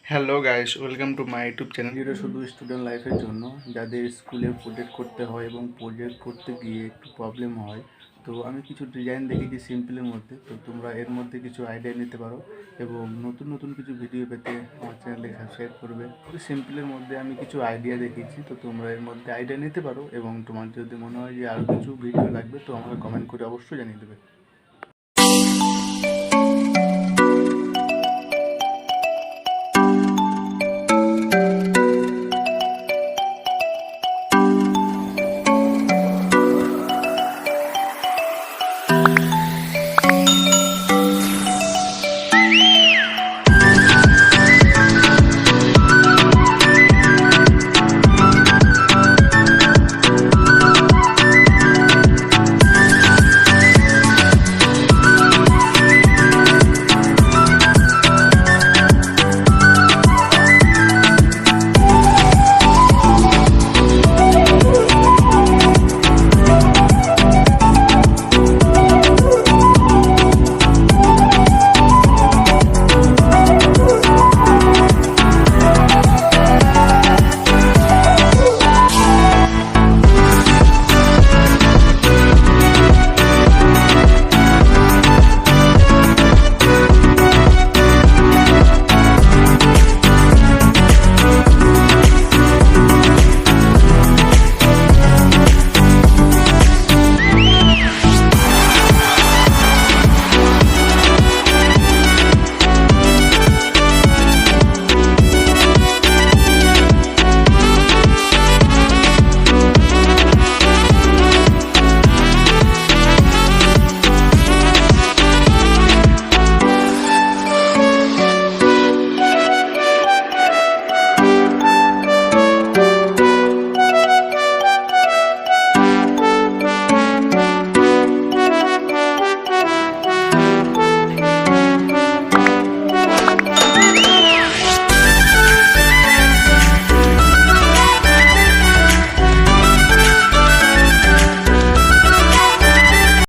Hello guys, welcome to my YouTube channel. ভিডিওটা শুধু student লাইফের জন্য, যাদের স্কুলে প্রজেক্ট করতে হয় এবং প্রজেক্ট করতে গিয়ে একটু প্রবলেম হয়। তো আমি কিছু ডিজাইন দেখেছি সিম্পলের মধ্যে, তো তোমরা এর মধ্যে কিছু আইডিয়া নিতে পারো এবং নতুন নতুন কিছু ভিডিও পেতে আমার চ্যানেলে সাবস্ক্রাইব করবে। সিম্পলের মধ্যে আমি কিছু আইডিয়া দেখেছি, তো তোমরা এর মধ্যে আইডিয়া নিতে পারো এবং তোমার যদি মনে হয় যে আরও কিছু ভিডিও লাগবে তো আমাকে কমেন্ট করে অবশ্যই জানিয়ে দেবে।